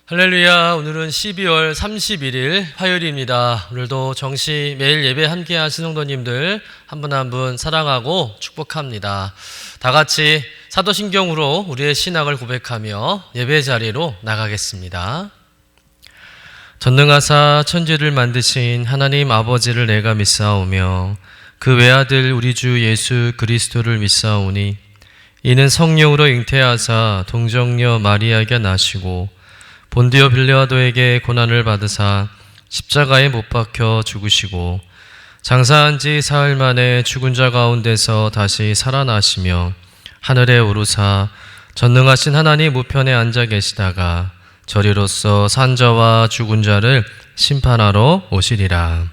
할렐루야. 오늘은 12월 31일 화요일입니다. 오늘도 정시 매일 예배 함께하신 성도님들 한 분 한 분 사랑하고 축복합니다. 다 같이 사도신경으로 우리의 신앙을 고백하며 예배 자리로 나가겠습니다. 전능하사 천지를 만드신 하나님 아버지를 내가 믿사오며 그 외아들 우리 주 예수 그리스도를 믿사오니 이는 성령으로 잉태하사 동정녀 마리아에게 나시고 본디오 빌라도에게 고난을 받으사 십자가에 못 박혀 죽으시고 장사한 지 사흘 만에 죽은 자 가운데서 다시 살아나시며 하늘에 오르사 전능하신 하나님 우편에 앉아 계시다가 저리로서 산 자와 죽은 자를 심판하러 오시리라.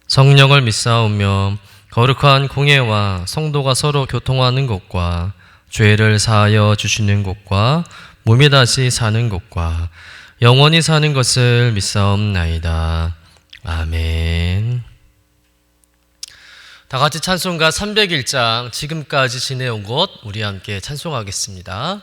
성령을 믿사오며 거룩한 공예와 성도가 서로 교통하는 것과 죄를 사하여 주시는 것과 몸이 다시 사는 것과 영원히 사는 것을 믿사옵나이다. 아멘. 다 같이 찬송가 301장 지금까지 지내온 것 우리 함께 찬송하겠습니다.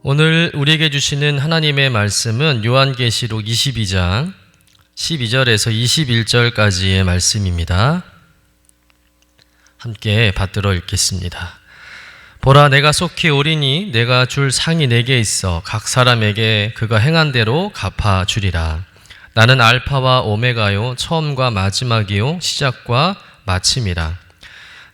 오늘 우리에게 주시는 하나님의 말씀은 요한계시록 22장 12절에서 21절까지의 말씀입니다. 함께 받들어 읽겠습니다. 보라, 내가 속히 오리니 내가 줄 상이 내게 있어 각 사람에게 그가 행한 대로 갚아 주리라. 나는 알파와 오메가요 처음과 마지막이요 시작과 마침이라.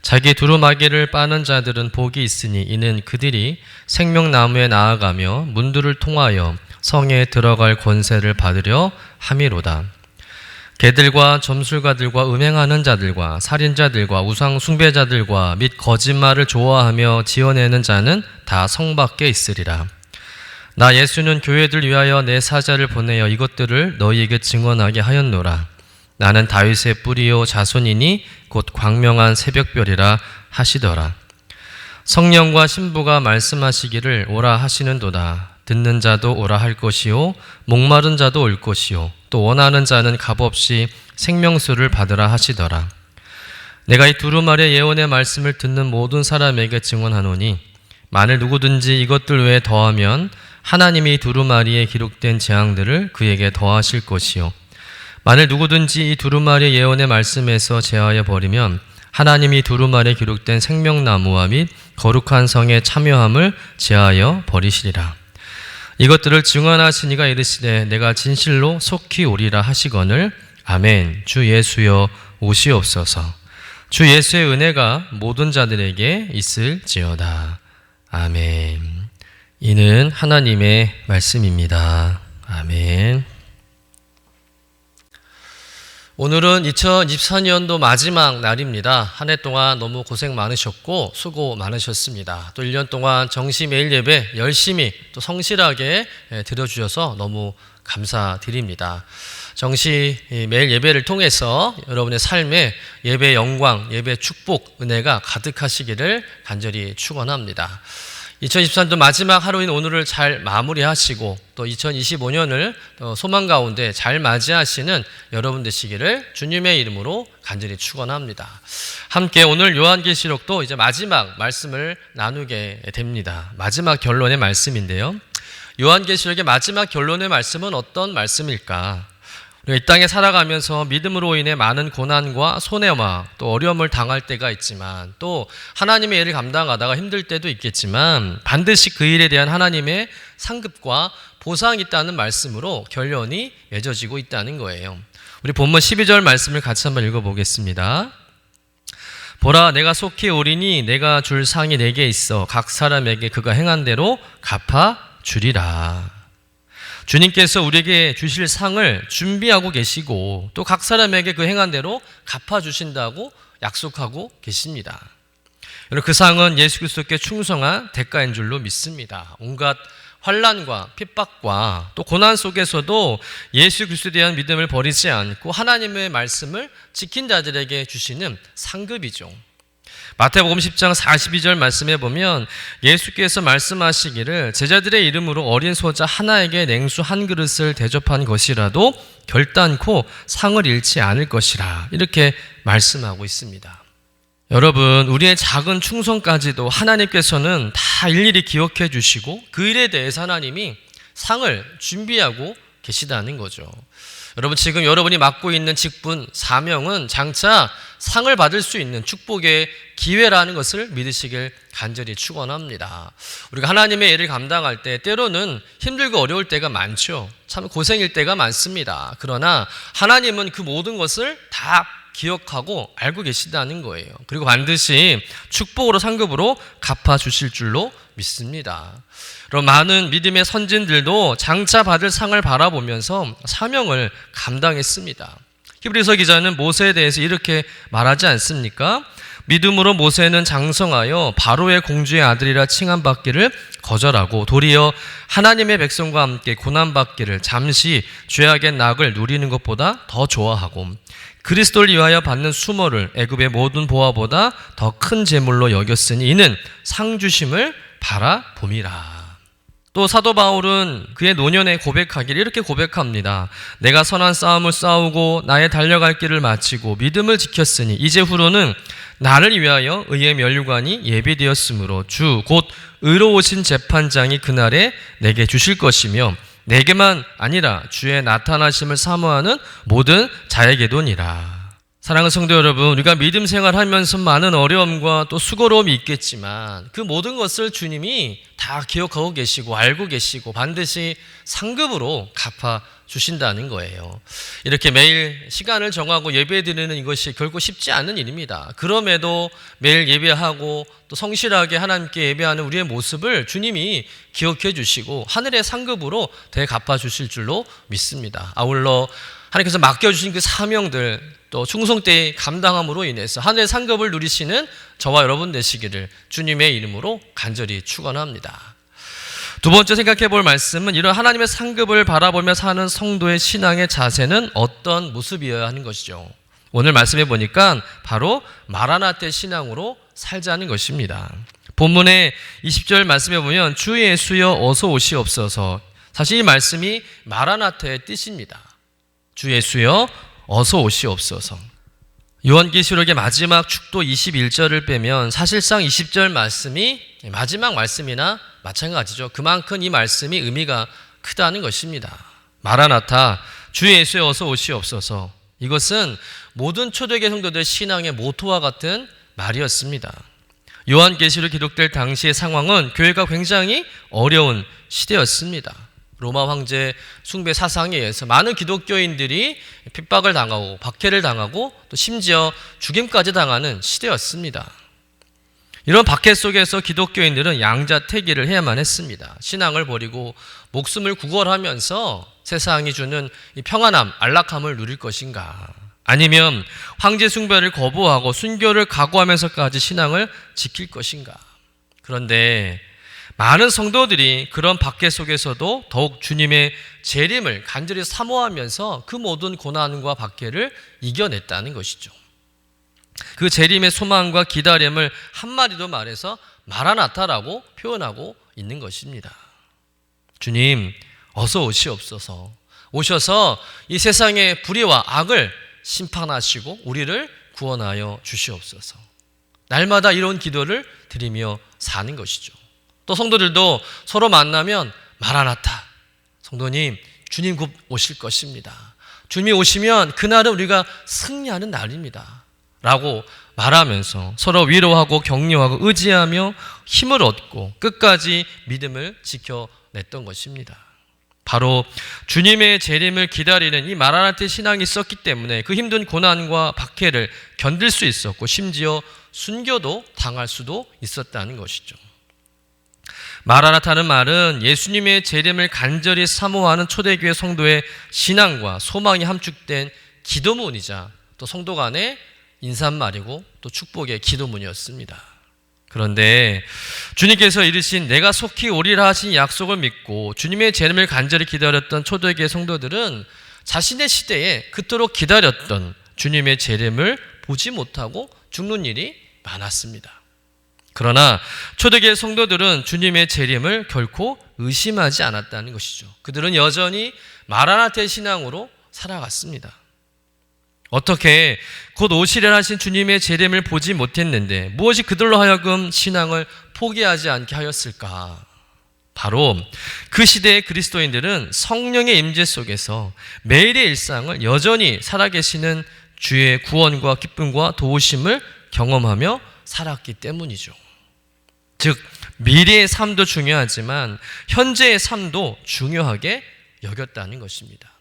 자기 두루마기를 빠는 자들은 복이 있으니 이는 그들이 생명나무에 나아가며 문들을 통하여 성에 들어갈 권세를 받으려 함이로다. 개들과 점술가들과 음행하는 자들과 살인자들과 우상 숭배자들과 및 거짓말을 좋아하며 지어내는 자는 다 성 밖에 있으리라. 나 예수는 교회들 위하여 내 사자를 보내어 이것들을 너희에게 증언하게 하였노라. 나는 다윗의 뿌리요 자손이니 곧 광명한 새벽별이라 하시더라. 성령과 신부가 말씀하시기를 오라 하시는도다. 듣는 자도 오라 할 것이요 목마른 자도 올 것이요 또 원하는 자는 값없이 생명수를 받으라 하시더라. 내가 이 두루마리의 예언의 말씀을 듣는 모든 사람에게 증언하노니 만일 누구든지 이것들 외에 더하면 하나님이 두루마리에 기록된 재앙들을 그에게 더하실 것이요 만일 누구든지 이 두루마리 예언의 말씀에서 제하여 버리면 하나님이 두루마리에 기록된 생명나무와 및 거룩한 성의 참여함을 제하여 버리시리라. 이것들을 증언하신 이가 이르시되 내가 진실로 속히 오리라 하시거늘 아멘. 주 예수여 오시옵소서. 주 예수의 은혜가 모든 자들에게 있을지어다. 아멘. 이는 하나님의 말씀입니다. 아멘. 오늘은 2024년도 마지막 날입니다. 한 해 동안 너무 고생 많으셨고 수고 많으셨습니다. 또 1년 동안 정시 매일 예배 열심히 또 성실하게 드려주셔서 너무 감사드립니다. 정시 매일 예배를 통해서 여러분의 삶에 예배 영광, 예배 축복, 은혜가 가득하시기를 간절히 축원합니다. 2023년도 마지막 하루인 오늘을 잘 마무리하시고 또 2025년을 소망 가운데 잘 맞이하시는 여러분 되시기를 주님의 이름으로 간절히 축원합니다. 함께 오늘 요한계시록도 이제 마지막 말씀을 나누게 됩니다. 마지막 결론의 말씀인데요. 요한계시록의 마지막 결론의 말씀은 어떤 말씀일까? 이 땅에 살아가면서 믿음으로 인해 많은 고난과 손해와 또 어려움을 당할 때가 있지만 또 하나님의 일을 감당하다가 힘들 때도 있겠지만 반드시 그 일에 대한 하나님의 상급과 보상이 있다는 말씀으로 결론이 맺어지고 있다는 거예요. 우리 본문 12절 말씀을 같이 한번 읽어보겠습니다. 보라 내가 속히 오리니 내가 줄 상이 내게 있어 각 사람에게 그가 행한 대로 갚아 주리라. 주님께서 우리에게 주실 상을 준비하고 계시고 또 각 사람에게 그 행한 대로 갚아주신다고 약속하고 계십니다. 여러분 그 상은 예수 그리스도께 충성한 대가인 줄로 믿습니다. 온갖 환난과 핍박과 또 고난 속에서도 예수 그리스도에 대한 믿음을 버리지 않고 하나님의 말씀을 지킨 자들에게 주시는 상급이죠. 마태복음 10장 42절 말씀에 보면 예수께서 말씀하시기를 제자들의 이름으로 어린 소자 하나에게 냉수 한 그릇을 대접한 것이라도 결단코 상을 잃지 않을 것이라 이렇게 말씀하고 있습니다. 여러분 우리의 작은 충성까지도 하나님께서는 다 일일이 기억해 주시고 그 일에 대해서 하나님이 상을 준비하고 계시다는 거죠. 여러분 지금 여러분이 맡고 있는 직분, 사명은 장차 상을 받을 수 있는 축복의 기회라는 것을 믿으시길 간절히 축원합니다. 우리가 하나님의 일을 감당할 때 때로는 힘들고 어려울 때가 많죠. 참 고생일 때가 많습니다. 그러나 하나님은 그 모든 것을 다 기억하고 알고 계시다는 거예요. 그리고 반드시 축복으로 상급으로 갚아주실 줄로 믿습니다. 그럼 많은 믿음의 선진들도 장차 받을 상을 바라보면서 사명을 감당했습니다. 히브리서 기자는 모세에 대해서 이렇게 말하지 않습니까? 믿음으로 모세는 장성하여 바로의 공주의 아들이라 칭함받기를 거절하고 도리어 하나님의 백성과 함께 고난받기를 잠시 죄악의 낙을 누리는 것보다 더 좋아하고 그리스도를 위하여 받는 수모를 애굽의 모든 보화보다 더 큰 재물로 여겼으니 이는 상 주심을 바라봄이라. 또 사도 바울은 그의 노년에 고백하기를 이렇게 고백합니다. 내가 선한 싸움을 싸우고 나의 달려갈 길을 마치고 믿음을 지켰으니 이제 후로는 나를 위하여 의의 면류관이 예비되었으므로 주 곧 의로우신 재판장이 그날에 내게 주실 것이며 내게만 아니라 주의 나타나심을 사모하는 모든 자에게도니라. 사랑하는 성도 여러분, 우리가 믿음 생활하면서 많은 어려움과 또 수고로움이 있겠지만 그 모든 것을 주님이 다 기억하고 계시고 알고 계시고 반드시 상급으로 갚아 주신다는 거예요. 이렇게 매일 시간을 정하고 예배 드리는 이것이 결코 쉽지 않은 일입니다. 그럼에도 매일 예배하고 또 성실하게 하나님께 예배하는 우리의 모습을 주님이 기억해 주시고 하늘의 상급으로 대갚아 주실 줄로 믿습니다. 아울러 하나님께서 맡겨주신 그 사명들 또 충성되이 감당함으로 인해서 하늘의 상급을 누리시는 저와 여러분 되시기를 주님의 이름으로 간절히 축원합니다. 두 번째 생각해 볼 말씀은 이런 하나님의 상급을 바라보며 사는 성도의 신앙의 자세는 어떤 모습이어야 하는 것이죠. 오늘 말씀해 보니까 바로 마라나테 신앙으로 살자는 것입니다. 본문의 20절 말씀해 보면 주 예수여 어서 오시옵소서. 사실 이 말씀이 마라나테의 뜻입니다. 주 예수여 어서 오시옵소서. 요한계시록의 마지막 축도 21절을 빼면 사실상 20절 말씀이 마지막 말씀이나 마찬가지죠. 그만큼 이 말씀이 의미가 크다는 것입니다. 마라나타, 주 예수에 어서 오시옵소서. 이것은 모든 초대교회 성도들 신앙의 모토와 같은 말이었습니다. 요한계시록 기록될 당시의 상황은 교회가 굉장히 어려운 시대였습니다. 로마 황제 숭배 사상에 의해서 많은 기독교인들이 핍박을 당하고 박해를 당하고 또 심지어 죽임까지 당하는 시대였습니다. 이런 박해 속에서 기독교인들은 양자택일을 해야만 했습니다. 신앙을 버리고 목숨을 구걸하면서 세상이 주는 이 평안함, 안락함을 누릴 것인가, 아니면 황제 숭배를 거부하고 순교를 각오하면서까지 신앙을 지킬 것인가. 그런데 많은 성도들이 그런 박해 속에서도 더욱 주님의 재림을 간절히 사모하면서 그 모든 고난과 박해를 이겨냈다는 것이죠. 그 재림의 소망과 기다림을 한마디로 말해서 마라나타라고 표현하고 있는 것입니다. 주님, 어서 오시옵소서. 오셔서 이 세상의 불의와 악을 심판하시고 우리를 구원하여 주시옵소서. 날마다 이런 기도를 드리며 사는 것이죠. 또 성도들도 서로 만나면 마라나타, 성도님, 주님 곧 오실 것입니다. 주님이 오시면 그날은 우리가 승리하는 날입니다 라고 말하면서 서로 위로하고 격려하고 의지하며 힘을 얻고 끝까지 믿음을 지켜냈던 것입니다. 바로 주님의 재림을 기다리는 이 마라나타 신앙이 있었기 때문에 그 힘든 고난과 박해를 견딜 수 있었고 심지어 순교도 당할 수도 있었다는 것이죠. 마라나타는 말은 예수님의 재림을 간절히 사모하는 초대교회 성도의 신앙과 소망이 함축된 기도문이자 또 성도 간의 인사말이고 또 축복의 기도문이었습니다. 그런데 주님께서 이르신 내가 속히 오리라 하신 약속을 믿고 주님의 재림을 간절히 기다렸던 초대교회 성도들은 자신의 시대에 그토록 기다렸던 주님의 재림을 보지 못하고 죽는 일이 많았습니다. 그러나 초대교회 성도들은 주님의 재림을 결코 의심하지 않았다는 것이죠. 그들은 여전히 마라나타의 신앙으로 살아갔습니다. 어떻게 곧 오시려 하신 주님의 재림을 보지 못했는데 무엇이 그들로 하여금 신앙을 포기하지 않게 하였을까? 바로 그 시대의 그리스도인들은 성령의 임재 속에서 매일의 일상을 여전히 살아계시는 주의 구원과 기쁨과 도우심을 경험하며 살았기 때문이죠. 즉 미래의 삶도 중요하지만 현재의 삶도 중요하게 여겼다는 것입니다.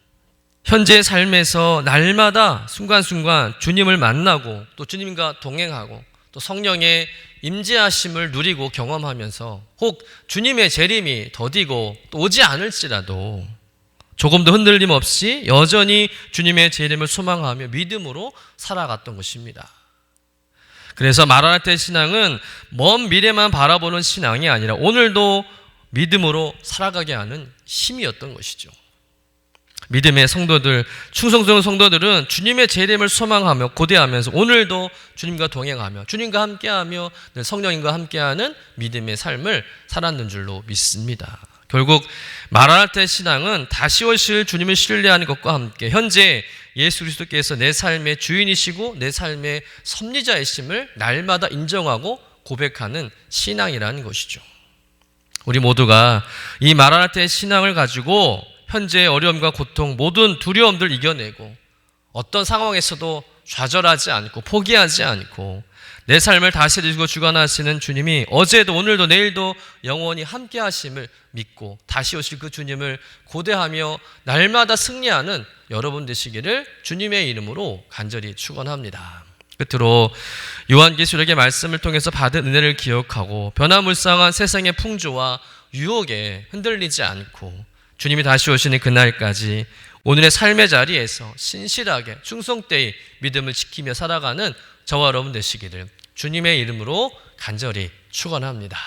현재의 삶에서 날마다 순간순간 주님을 만나고 또 주님과 동행하고 또 성령의 임재하심을 누리고 경험하면서 혹 주님의 재림이 더디고 또 오지 않을지라도 조금도 흔들림 없이 여전히 주님의 재림을 소망하며 믿음으로 살아갔던 것입니다. 그래서 마라나타의 신앙은 먼 미래만 바라보는 신앙이 아니라 오늘도 믿음으로 살아가게 하는 힘이었던 것이죠. 믿음의 성도들, 충성스러운 성도들은 주님의 재림을 소망하며 고대하면서 오늘도 주님과 동행하며 주님과 함께하며 늘 성령님과 함께하는 믿음의 삶을 살았는 줄로 믿습니다. 결국 마라나타의 신앙은 다시 오실 주님을 신뢰하는 것과 함께 현재 예수 그리스도께서 내 삶의 주인이시고 내 삶의 섭리자이심을 날마다 인정하고 고백하는 신앙이라는 것이죠. 우리 모두가 이 마라나타의 신앙을 가지고 현재의 어려움과 고통, 모든 두려움들 이겨내고 어떤 상황에서도 좌절하지 않고 포기하지 않고 내 삶을 다스리시고 주관하시는 주님이 어제도 오늘도 내일도 영원히 함께 하심을 믿고 다시 오실 그 주님을 고대하며 날마다 승리하는 여러분 되시기를 주님의 이름으로 간절히 축원합니다. 끝으로 요한계시록의 말씀을 통해서 받은 은혜를 기억하고 변화무쌍한 세상의 풍조와 유혹에 흔들리지 않고 주님이 다시 오시는 그날까지 오늘의 삶의 자리에서 신실하게 충성되이 믿음을 지키며 살아가는 저와 여러분 되시기를 주님의 이름으로 간절히 축원합니다.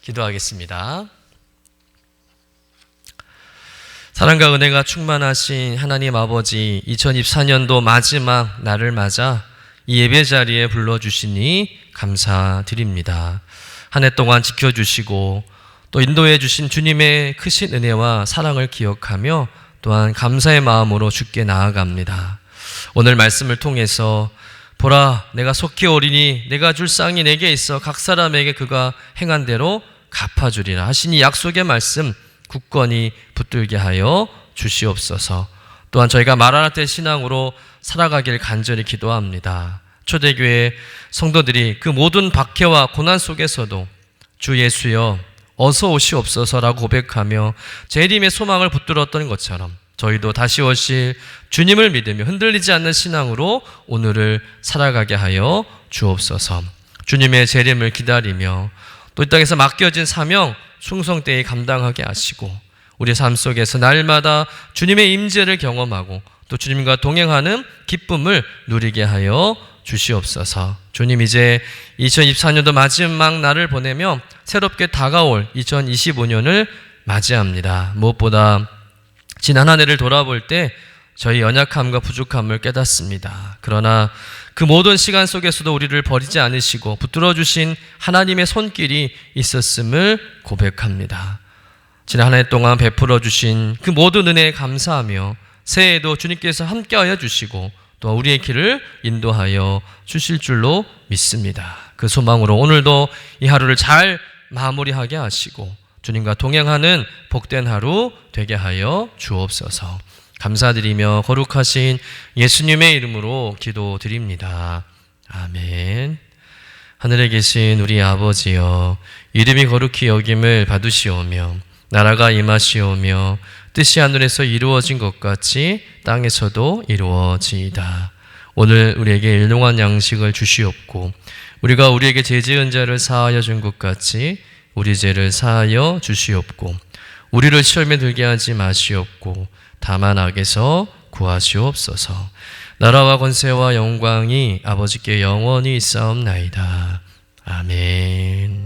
기도하겠습니다. 사랑과 은혜가 충만하신 하나님 아버지, 2024년도 마지막 날을 맞아 이 예배 자리에 불러주시니 감사드립니다. 한 해 동안 지켜주시고 또 인도해 주신 주님의 크신 은혜와 사랑을 기억하며 또한 감사의 마음으로 주께 나아갑니다. 오늘 말씀을 통해서 보라, 내가 속히 오리니 내가 줄 쌍이 내게 있어 각 사람에게 그가 행한 대로 갚아주리라 하시니 약속의 말씀 굳건히 붙들게 하여 주시옵소서. 또한 저희가 마라나타 신앙으로 살아가길 간절히 기도합니다. 초대교회 성도들이 그 모든 박해와 고난 속에서도 주 예수여 어서 오시옵소서라고 고백하며 재림의 소망을 붙들었던 것처럼 저희도 다시 오실 주님을 믿으며 흔들리지 않는 신앙으로 오늘을 살아가게 하여 주옵소서. 주님의 재림을 기다리며 또 이 땅에서 맡겨진 사명 충성되이 감당하게 하시고 우리의 삶 속에서 날마다 주님의 임재를 경험하고 또 주님과 동행하는 기쁨을 누리게 하여 주시옵소서. 주님, 이제 2024년도 마지막 날을 보내며 새롭게 다가올 2025년을 맞이합니다. 무엇보다 지난 한 해를 돌아볼 때 저희 연약함과 부족함을 깨닫습니다. 그러나 그 모든 시간 속에서도 우리를 버리지 않으시고 붙들어 주신 하나님의 손길이 있었음을 고백합니다. 지난 한 해 동안 베풀어 주신 그 모든 은혜에 감사하며 새해에도 주님께서 함께하여 주시고 또 우리의 길을 인도하여 주실 줄로 믿습니다. 그 소망으로 오늘도 이 하루를 잘 마무리하게 하시고 주님과 동행하는 복된 하루 되게 하여 주옵소서. 감사드리며 거룩하신 예수님의 이름으로 기도드립니다. 아멘. 하늘에 계신 우리 아버지여, 이름이 거룩히 여김을 받으시오며 나라가 임하시오며 뜻이 하늘에서 이루어진 것 같이 땅에서도 이루어지이다. 오늘 우리에게 일용할 양식을 주시옵고 우리가 우리에게 죄 지은 자를 사하여 준 것 같이 우리 죄를 사하여 주시옵고 우리를 시험에 들게 하지 마시옵고 다만 악에서 구하시옵소서. 나라와 권세와 영광이 아버지께 영원히 있사옵나이다. 아멘.